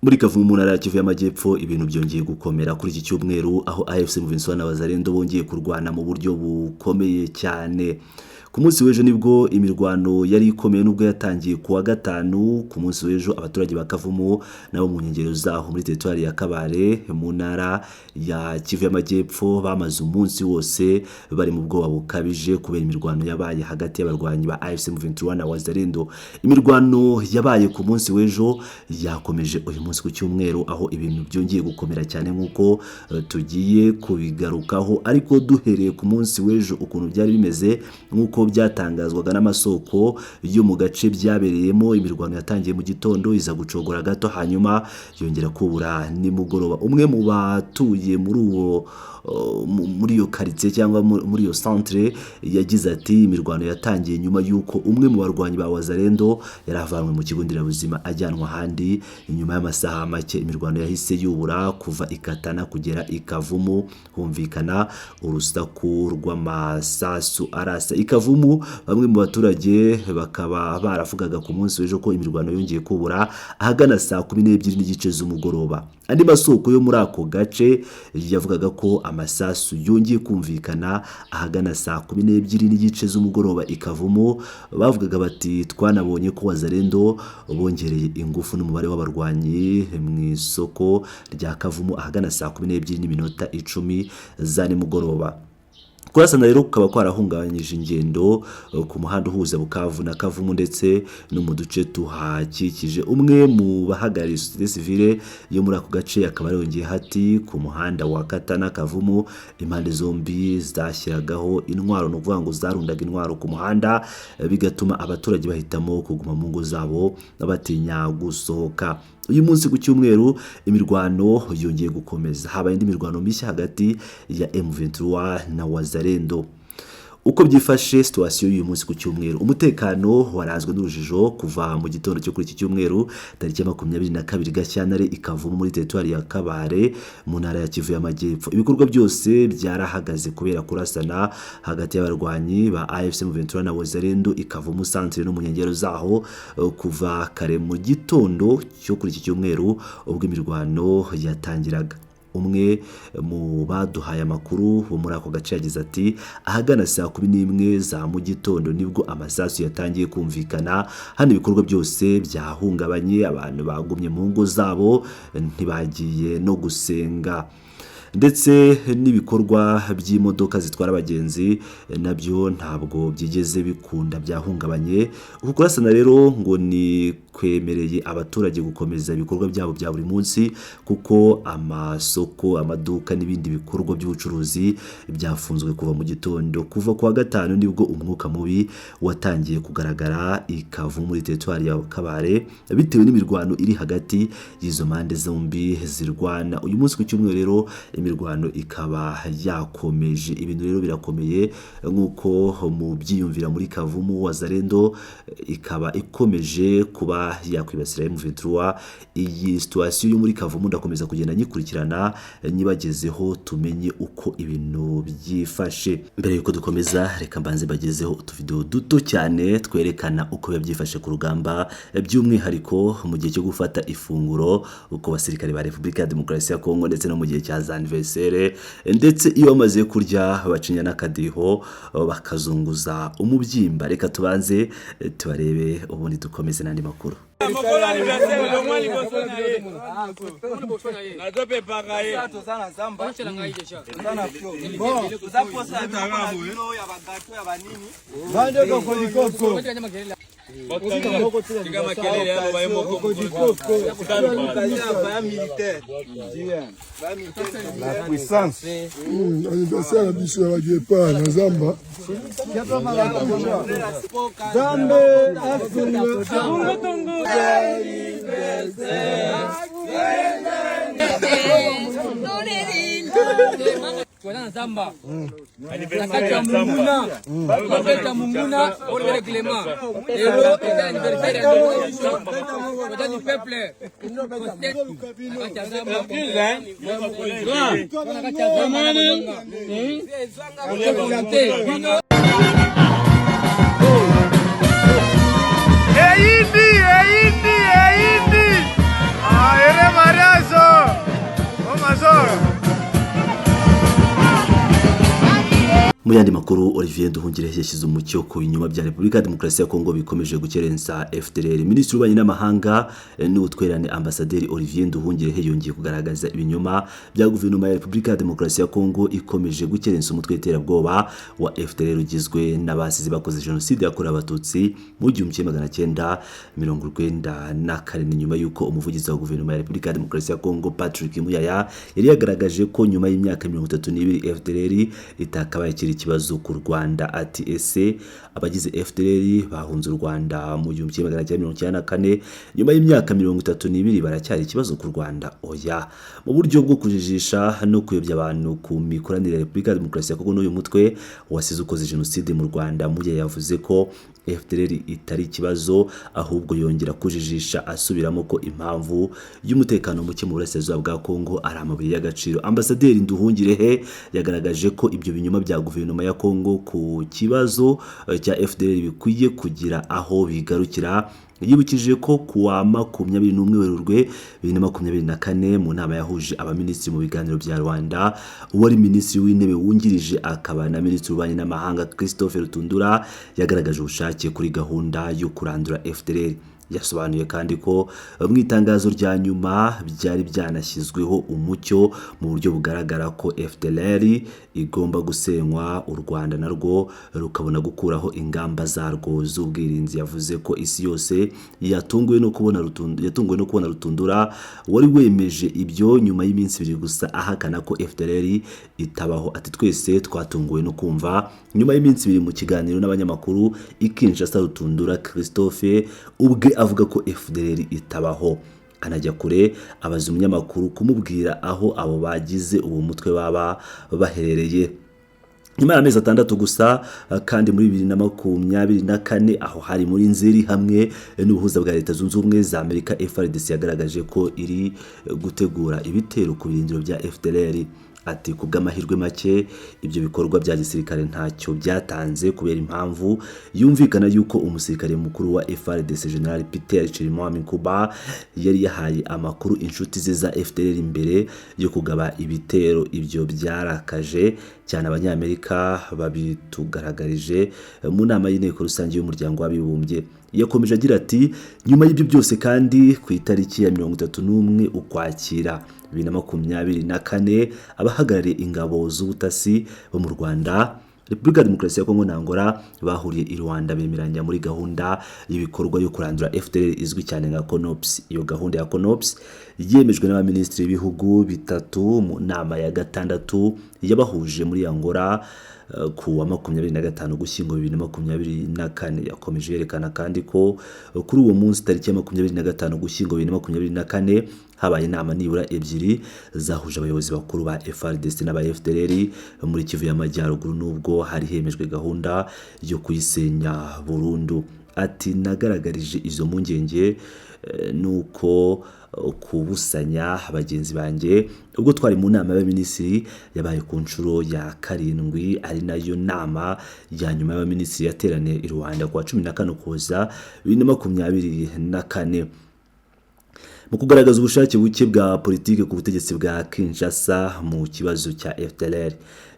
Muri Kavumu mu ntara ya Kivu y'Amajyepfo ibintu byongeye gukomera kuri iki cyumweru aho AFC M23 na Wazalendo bongeye kurwana mu buryo bukomeye cyane. Ku munsi w'ejo nibwo imirwano yari ikomeye nubwo yatangiye kuwa gatanu. Ku munsi w'ejo abaturage ba Kavumu nabo mu nkengero zaho muri territoire ya Kabare mu ntara ya Kivu y'Amajyepfo bamaze umunsi wose bari mu bwoba bukabije kubera imirwano yabaye hagati y'abarwanyi ba AFC M23 na Wazalendo. Imirwano yabaye ku munsi w'ejo yakomeje uyu munsi ku cyumweru aho ibintu byongeye gukomera cyane nkuko tugiye kubigarukaho, ariko duhereye ku munsi w'ejo ukuntu byari bimeze nkuko byatangazwaga n'amasoko yo mu gace byabereyemo. Imirwano yatangiye mu gitondo iza gucogora gato hanyuma yongera kubura nimugoroba. Umwe mu batuye muri iyo quartier cyangwa muri iyo centre yagize ati imirwano yatangiye nyuma yuko umwe mu barwanyi ba Wazalendo yaravanwe mu kigo nderabuzima ajyanwa handi. Inyuma y'amasaha make imirwano yahise yubura kuva ikatana kugera ikavumu, humvikana urusaku rw'amasasu arasa ikavumu. Bamwe mu baturage bakaba baravugaga ku munsi w'ejo ko imirwano yongeye kubura ahagana saa 12 n'igice z'umugoroba. Andi masoko yo muri ako gace yavugaga ko amasasu yongeye kumvikana ahagana saa 12 n'igice z'umugoroba ikavumu. Bavugaga bati twanabonye ko Wazalendo bongereye ingufu n'umubare w'abarwanyi mu isoko rya Kavumu ahagana saa 12:10 za nimugoroba. Kurasana rero kukaba kwarahungabanyije ingendo ku muhanda uhuza Bukavu na Kavumu ndetse no mu duce tuhakikije. Umwe mu bahagarariye société civile yo muri ako gace akaba yongeye hati ku muhanda wa Katana Kavumu impande zombi zashyiragaho intwaro, no kuvuga ngo zarundaga intwaro ku muhanda bigatuma abaturage bahitamo kuguma mu ngo zabo batinya gusohoka. Uyu munsi ku cyumweru imirwano yongeye gukomeza, habaye indi mirwano mishya hagati ya M23 na Wazalendo. Uko byifashe situation y'uyu munsi ku cyumweru, umutekano warazwe n'urujijo kuva mu gitondo cyo kuri iki cyumweru tariki 22 Gashyantare ikavumu muri territoire ya Kabare mu ntara ya Kivu y'Amajyepfo. Ibikorwa byose byarahagaze kubera kurasana hagati y'abarwanyi ba AFC M23 na Wazalendo ikavumu centre no mu nkengero zaho kuva kare mu gitondo cyo kuri iki cyumweru ubwo imirwano yatangiraga. Umwe mu baduhaye amakuru bo muri ako gace yagize ati ahagana saa 11 za mu gitondo nibwo amasasu yatangiye kumvikana. Hano ibikorwa byose byahungabanye, abantu bagumye mu ngo zabo ntibagiye no gusenga, ndetse n'ibikorwa by'imodoka zitwara abagenzi nabyo ntabwo byigeze bikunda, byahungabanye. Uku kurasana rero ngo ni kwemereye abaturage gukomeza ibikorwa byabo bya buri munsi kuko amasoko, amaduka n'ibindi bikorwa by'ubucuruzi byafunzwe kuva mu gitondo. Kuva kuwa gatanu nibwo umwuka mubi watangiye kugaragara ikavu muri territoire ya Kabare bitewe n'imirwano iri hagati y'izo mande zombi zirwana. Uyu munsi ku cyumweru rero imirwano ikaba yakomeje, ibintu rero birakomeye nkuko mu byiyumvira muri Kavumu. Wazalendo ikaba ikomeje kuba yakwibasira M23. Iyi situation yo muri Kavumu ndakomeza kugenda nyikurikirana nyibagezeho tumenye uko ibintu byifashe. Mbere yuko dukomeza reka mbanze bagezeho utuvideo duto cyane twerekana uko yabyifashe ku rugamba, by'umwihariko mu gihe cyo gufata ifunguro uko basirikare ba Repubulika ya Demokarasi ya Kongo ndetse no mu gihe cya anniversaire, ndetse iyo bamaze kurya bacinya n'akadiho bakazunguza umubyimba. Reka tubanze tubarebe ubundi dukomeze n'andi makuru. La puissance. Anniversaire biso ya Bagepa na Zamba. Zambe afunga. Kwa Zamba. Anniversaire ya Zamba. Anniversaire ya Munguna, on le règlement. Et anniversaire ya Munguna, du peuple. Eindi. Ah, Mu yandi makuru, Olivier Nduhungirehe yashyize umucyo ku binyuma bya Repubulika ya Demokarasi ya Kongo bikomeje gukerensa FDLR. Minisitiri w'Ububanyi n'Amahanga n'Ubutwererane Ambasaderi Olivier Nduhungirehe yongeye kugaragaza ibinyoma bya guverinoma ya Repubulika ya Demokarasi ya Kongo ikomeje gukerensa umutwe w'iterabwoba wa FDLR ugizwe n'abasize bakoze jenoside yakorewe abatutsi mu 1994, nyuma y'uko umuvugizi wa guverinoma ya Repubulika ya Demokarasi ya Kongo Patrick Muyaya yari yagaragaje ko nyuma y'imyaka 32 FDLR itakabaye ikibazo ku Rwanda. Ati ese abagize FDLR bahunze u Rwanda mu 1994 nyuma y'imyaka 32 baracyari ikibazo ku Rwanda? Oya. Mu buryo bwo kujijisha no kuyobya abantu ku mikoranire ya Repubulika ya Demokarasi ya Kongo n'uyu mutwe wasize ukoze jenoside mu Rwanda, Muyaya yavuze ko FDLR itari ikibazo, ahubwo yongera kujijisha asubiramo ko impamvu y'umutekano muke mu burasirazuba bwa Kongo ari amabuye y'agaciro. Ambasaderi Nduhungirehe yagaragaje ko ibyo binyuma bya guverinoma ya Kongo ku kibazo cya FDLR bikwiye kugira aho bigarukira. Yibukije ko kuwa 21 Werurwe 2024 mu nama yahuje abaminisitiri mu biganiro bya Rwanda, uwari minisitiri w'intebe wungirije akaba na minisitiri w'Ububanyi n'Amahanga Christophe Rutundura yagaragaje ubushake kuri gahunda yo kurandura FDLR. Yasobanuye kandi ko mu itangazo rya nyuma byari byanashyizweho umucyo mu buryo bugaragara ko FDLR igomba gusenywa, u Rwanda narwo rukabona gukuraho ingamba zarwo z'ubwirinzi. Yavuze ko isi yose yatunguwe no kubona Rutundura wari wemeje ibyo nyuma y'iminsi 2 gusa ahakana ko FDLR itabaho. Ati twese twatunguwe no kumva nyuma y'iminsi 2 mu kiganiro n'abanyamakuru Kinshasa Rutundura Christophe ubwe avuga ko FDLR itabaho. Anajya kure abaza umunyamakuru kumubwira aho abo bagize uwo mutwe baba baherereye. Nyuma y'amezi 6 gusa kandi muri 2024 aho hari muri Nzeri hamwe n'ubuhuza bwa Leta Zunze Ubumwe za Amerika, FARDC yagaragaje ko iri gutegura ibitero ku birindiro bya FDLR. Ati kubw'amahirwe make ibyo bikorwa bya gisirikare ntacyo byatanze kubera impamvu yumvikana yuko umusirikare mukuru wa FARDC General Peter Chirimwami Nkuba yari yahaye amakuru inshuti ze za FDLR imbere yo kugaba ibitero. Ibyo byarakaje cyane Abanyamerika, babitugaragarije mu nama y'inteko rusange y'umuryango w'abibumbye. Yakomeje agira ati nyuma y'ibyo byose kandi ku itariki ya 31 Ukwakira 2024 abahagarariye ingabo z'ubutasi bo mu Rwanda, Repubulika ya Demokarasi ya Kongo na Angola bahuriye i Rwanda bemeranya muri gahunda y'ibikorwa yo kurandura FDLR izwi cyane nka CONOPS. Iyo gahunda ya CONOPS yemejwe n'abaminisitiri b'ibihugu bitatu mu nama ya 6 yabahuje muri Angola ku wa 25 Ugushyingo 2024. Yakomeje yerekana kandi ko kuri uwo munsi tariki ya 25 Ugushyingo 2024 habaye inama nibura 2 zahuje abayobozi bakuru ba FARDC n'aba FDLR muri Kivu y'Amajyaruguru, nubwo hari hemejwe gahunda yo kuyisenya burundu. Ati nagaragarije izo mpungenge nuko kubusanya bagenzi banjye ubwo twari mu nama y'abaminisitiri yabaye ku nshuro ya 7, ari nayo nama ya nyuma y'abaminisitiri yateraniye i Rwanda ku wa 14 Ukuboza 2024. Mu kugaragaza ubushake buke bwa politike ku butegetsi bwa Kinshasa mu kibazo cya FDLR,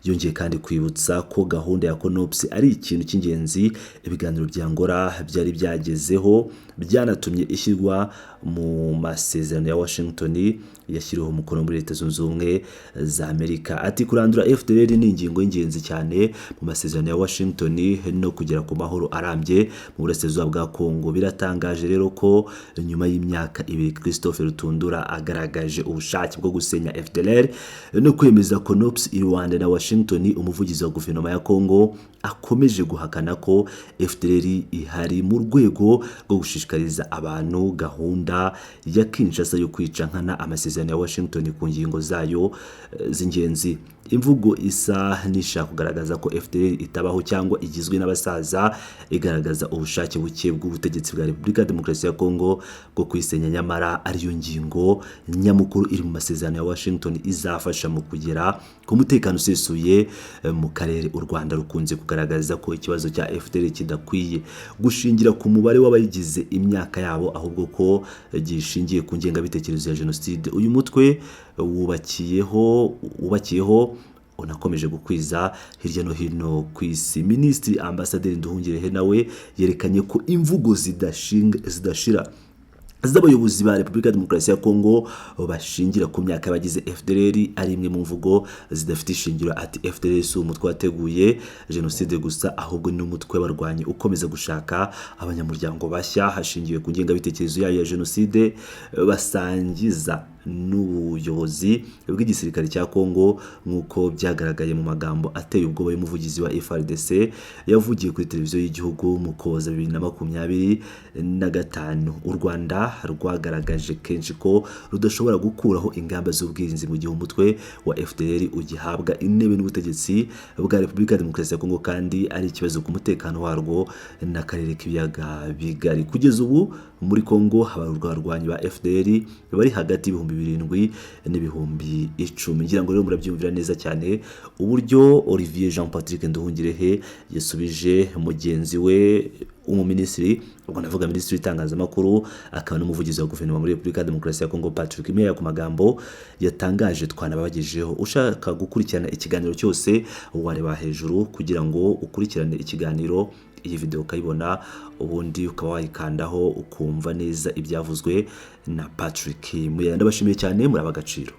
yongeye kandi kwibutsa ko gahunda ya CONOPS ari ikintu cy'ingenzi ibiganiro bya Angola byari byagezeho, byanatumye ishyirwa mu masezerano ya Washington yashyiriweho umukono muri Leta Zunze Ubumwe za Amerika. Ati kurandura FDLR ni ingingo y'ingenzi cyane mu masezerano ya Washington no kugera ku mahoro arambye mu burasirazuba bwa Kongo. Biratangaje rero ko nyuma y'imyaka 2 Christophe Rutundura agaragaje ubushake bwo gusenya FDLR no kwemeza CONOPS i Rwanda na Washington, umuvugizi wa guverinoma ya Kongo akomeje guhakana ko FDLR ihari mu rwego rwo gushishikariza abantu gahunda ya Kinshasa yo kwica nkana amasezerano ya Washington ku ngingo zayo z'ingenzi. Imvugo isa nishaka kugaragaza ko FDLR itabaho cyangwa igizwe n'abasaza, igaragaza ubushake buke bw'ubutegetsi bwa Repubulika ya Demokarasi ya Kongo bwo kwisenya, nyamara ariyo ngingo nyamukuru iri mu masezerano ya Washington izafasha mu kugera ku mutekano usesuye mu karere. U Rwanda rukunze kugaragaza ko ikibazo cya FDLR kidakwiye gushingira ku mubare w'abayigize imyaka yabo, ahubwo ko gishingiye ku ngengabitekerezo ya jenoside. Uyu mutwe wubakiyeho unakomeje gukwiza hirya no hino ku isi. Minisitiri Ambasaderi Nduhungirehe nawe yerekanye ko imvugo zidashira z'abayobozi ba Repubulika ya Demokarasi ya Kongo bashingira ku myaka y'abagize FDLR ari imwe mu mvugo zidafite ishingiro. Ati FDLR si umutwe wateguye jenoside gusa, ahubwo ni umutwe w'abarwanyi ukomeza gushaka abanyamuryango bashya hashingiwe ku ngengabitekerezo yayo ya jenoside basangiza n'ubuyobozi bw'igisirikare cya Kongo, nk'uko byagaragaye mu magambo ateye ubwoba y'umuvugizi wa FARDC yavugiye kuri televiziyo y'igihugu mu Koza 2025. U Rwanda rwagaragaje kenshi ko rudashobora gukuraho ingamba z'ubwirinzi mu gihe umutwe wa FDLR ugihabwa intebe n'ubutegetsi bwa Repubulika ya Demokarasi ya Kongo, kandi ari ikibazo ku mutekano warwo n'akarere k'ibiyaga bigari. Kugeza ubu muri Kongo abarwanyi ba FDLR bari hagati y'ibihumbi 7,000 n'ibihumbi 10,000. Ngira ngo rero murabyumvira neza cyane uburyo Olivier Jean Patrick Nduhungirehe yasubije mugenzi we umuminisitiri, ubwo navuga minisitiri w'itangazamakuru akaba n'umuvugizi wa guverinoma muri Repubulika ya Demokarasi ya Kongo Patrick Meya, ku magambo yatangaje twanababagejeho. Ushaka gukurikirana ikiganiro cyose wareba hejuru kugira ngo ukurikirane ikiganiro, iyi video ukayibona, ubundi ukaba wayikandaho ukumva neza ibyavuzwe na Patrick Meya. Ndabashimiye cyane, muri abagaciro.